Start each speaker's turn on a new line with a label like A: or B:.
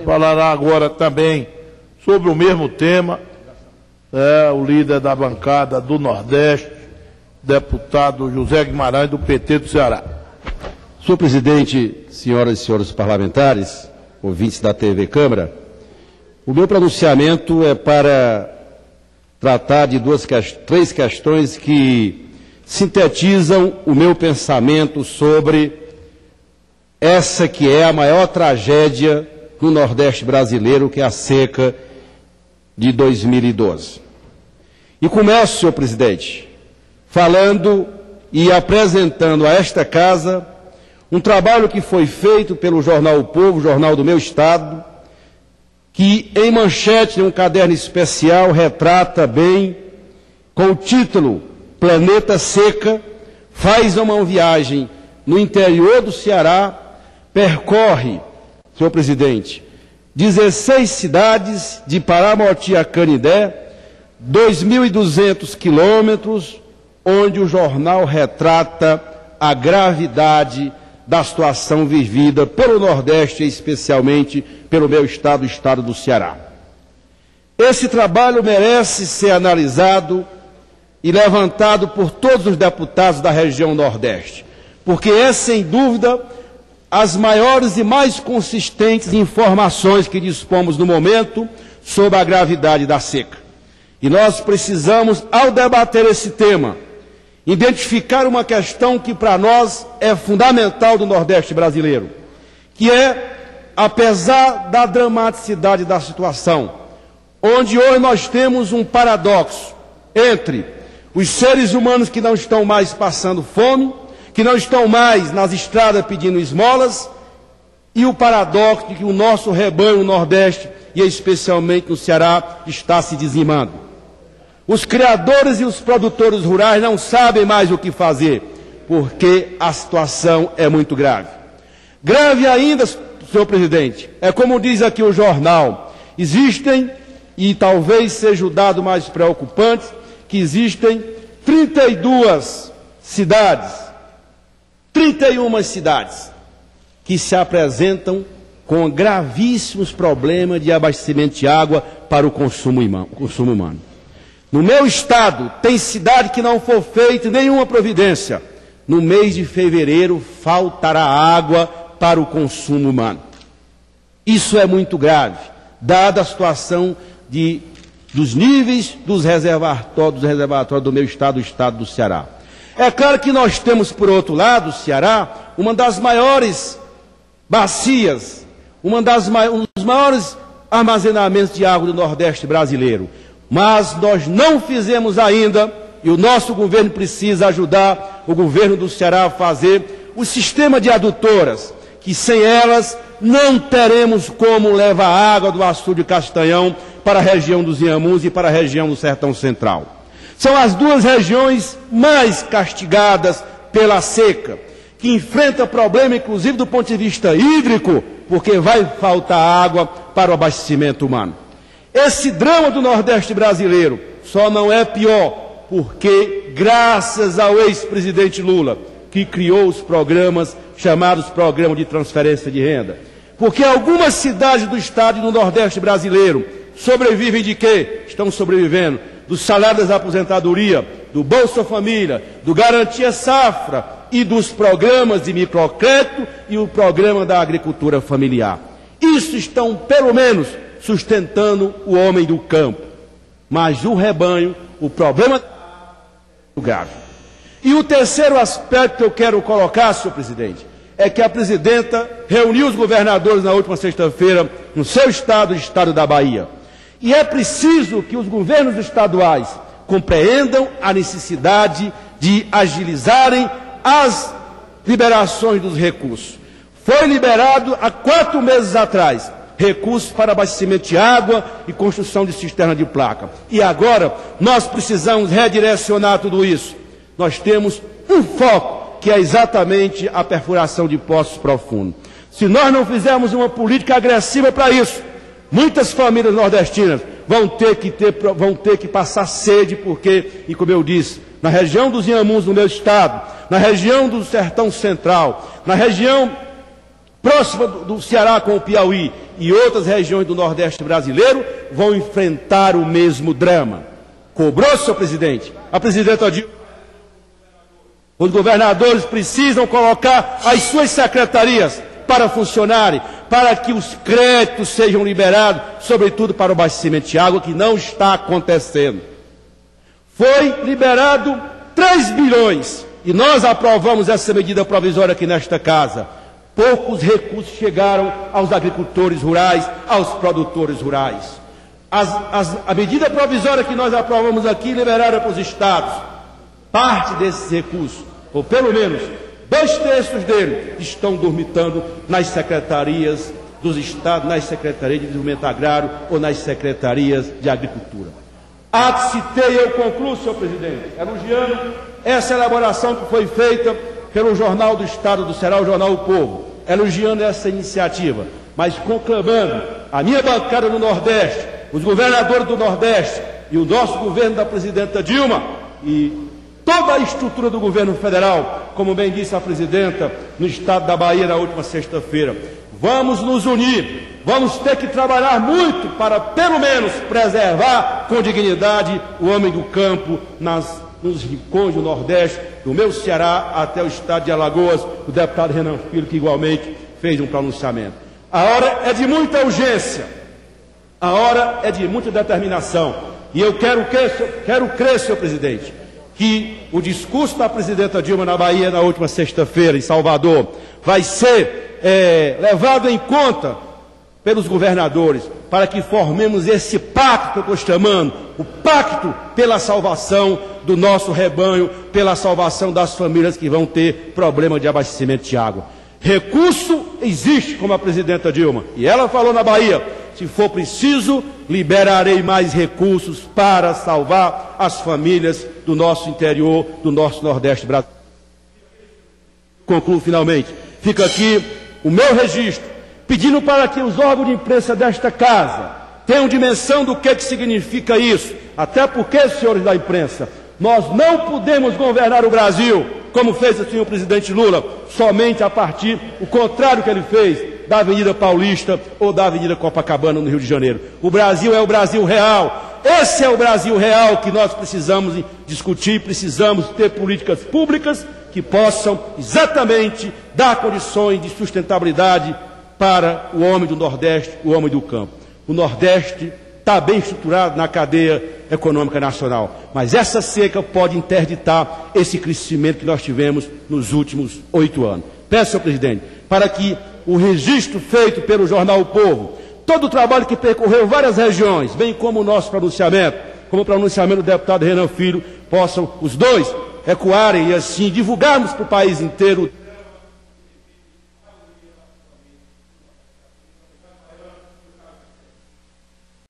A: Falará agora também sobre o mesmo tema, o líder da bancada do Nordeste, deputado José Guimarães, do PT do Ceará.
B: Senhor presidente, senhoras e senhores parlamentares, ouvintes da TV Câmara, o meu pronunciamento é para tratar de três questões que sintetizam o meu pensamento sobre essa que é a maior tragédia no Nordeste brasileiro, que é a seca de 2012. E começo, senhor presidente, falando e apresentando a esta casa um trabalho que foi feito pelo jornal O Povo, jornal do meu estado, que em manchete, em um caderno especial, retrata bem, com o título Planeta Seca, faz uma viagem no interior do Ceará, percorre, senhor presidente, 16 cidades de Paramoti a Canindé, 2.200 quilômetros, onde o jornal retrata a gravidade da situação vivida pelo Nordeste, especialmente pelo meu estado, o estado do Ceará. Esse trabalho merece ser analisado e levantado por todos os deputados da região Nordeste, porque é, sem dúvida, as maiores e mais consistentes informações que dispomos no momento sobre a gravidade da seca. E nós precisamos, ao debater esse tema, identificar uma questão que para nós é fundamental do Nordeste brasileiro, que é, apesar da dramaticidade da situação, onde hoje nós temos um paradoxo entre os seres humanos que não estão mais passando fome, que não estão mais nas estradas pedindo esmolas, e o paradoxo de que o nosso rebanho no Nordeste, e especialmente no Ceará, está se dizimando. Os criadores e os produtores rurais não sabem mais o que fazer, porque a situação é muito grave. Grave ainda, senhor presidente, é como diz aqui o jornal, existem, e talvez seja o dado mais preocupante, que existem 31 cidades que se apresentam com gravíssimos problemas de abastecimento de água para o consumo humano. No meu estado, tem cidade que não for feita nenhuma providência. No mês de fevereiro, faltará água para o consumo humano. Isso é muito grave, dada a situação dos níveis dos reservatórios do meu estado, o estado do Ceará. É claro que nós temos, por outro lado, o Ceará, uma das maiores bacias, um dos maiores armazenamentos de água do Nordeste brasileiro. Mas nós não fizemos ainda, e o nosso governo precisa ajudar o governo do Ceará a fazer, o sistema de adutoras, que sem elas não teremos como levar água do açude Castanhão para a região dos Inhamuns e para a região do Sertão Central. São as duas regiões mais castigadas pela seca, que enfrentam problema, inclusive do ponto de vista hídrico, porque vai faltar água para o abastecimento humano. Esse drama do Nordeste brasileiro só não é pior, porque graças ao ex-presidente Lula, que criou os programas chamados Programa de Transferência de Renda, porque algumas cidades do estado e do Nordeste brasileiro sobrevivem de quê? Estão sobrevivendo do salário da aposentadoria, do Bolsa Família, do Garantia Safra e dos programas de microcrédito e o programa da agricultura familiar. Isso estão, pelo menos, sustentando o homem do campo. Mas o rebanho, o problema é grave. E o terceiro aspecto que eu quero colocar, senhor presidente, é que a presidenta reuniu os governadores na última sexta-feira no seu estado, o estado da Bahia. E é preciso que os governos estaduais compreendam a necessidade de agilizarem as liberações dos recursos. Foi liberado há 4 meses atrás recursos para abastecimento de água e construção de cisterna de placa. E agora nós precisamos redirecionar tudo isso. Nós temos um foco, que é exatamente a perfuração de poços profundos. Se nós não fizermos uma política agressiva para isso, muitas famílias nordestinas vão ter que passar sede, porque, e como eu disse, na região dos Inhamuns, no meu estado, na região do Sertão Central, na região próxima do Ceará com o Piauí e outras regiões do Nordeste brasileiro, vão enfrentar o mesmo drama. Cobrou, senhor presidente? A presidenta Dilma. Os governadores precisam colocar as suas secretarias para funcionarem, para que os créditos sejam liberados, sobretudo para o abastecimento de água, que não está acontecendo. Foi liberado 3 bilhões e nós aprovamos essa medida provisória aqui nesta casa. Poucos recursos chegaram aos agricultores rurais, aos produtores rurais. A medida provisória que nós aprovamos aqui liberaram para os estados parte desses recursos, ou pelo menos 2/3 dele, estão dormitando nas secretarias dos estados, nas secretarias de desenvolvimento agrário ou nas secretarias de agricultura. Citei, eu concluo, senhor presidente, elogiando essa elaboração que foi feita pelo Jornal do Estado do Ceará, o Jornal O Povo, elogiando essa iniciativa, mas conclamando a minha bancada no Nordeste, os governadores do Nordeste e o nosso governo da presidenta Dilma e toda a estrutura do governo federal, como bem disse a presidenta no estado da Bahia na última sexta-feira. Vamos nos unir, vamos ter que trabalhar muito para, pelo menos, preservar com dignidade o homem do campo nos rincões do Nordeste, do meu Ceará até o estado de Alagoas, o deputado Renan Filho, que igualmente fez um pronunciamento. A hora é de muita urgência, a hora é de muita determinação, e eu quero crer, senhor presidente, que o discurso da presidenta Dilma na Bahia na última sexta-feira, em Salvador, vai ser levado em conta pelos governadores, para que formemos esse pacto que eu estou chamando, o pacto pela salvação do nosso rebanho, pela salvação das famílias que vão ter problema de abastecimento de água. Recurso existe, como a presidenta Dilma, e ela falou na Bahia, se for preciso, liberarei mais recursos para salvar as famílias do nosso interior, do nosso Nordeste brasileiro. Concluo finalmente. Fica aqui o meu registro, pedindo para que os órgãos de imprensa desta casa tenham dimensão do que significa isso. Até porque, senhores da imprensa, nós não podemos governar o Brasil, como fez o senhor presidente Lula, somente a partir, o contrário que ele fez, da Avenida Paulista ou da Avenida Copacabana, no Rio de Janeiro. O Brasil é o Brasil real. Esse é o Brasil real que nós precisamos discutir, precisamos ter políticas públicas que possam exatamente dar condições de sustentabilidade para o homem do Nordeste, o homem do campo. O Nordeste está bem estruturado na cadeia econômica nacional, mas essa seca pode interditar esse crescimento que nós tivemos nos últimos 8 anos. Peço, senhor presidente, para que o registro feito pelo Jornal O Povo, todo o trabalho que percorreu várias regiões, bem como o nosso pronunciamento, como o pronunciamento do deputado Renan Filho, possam os dois ecoarem e assim divulgarmos para o país inteiro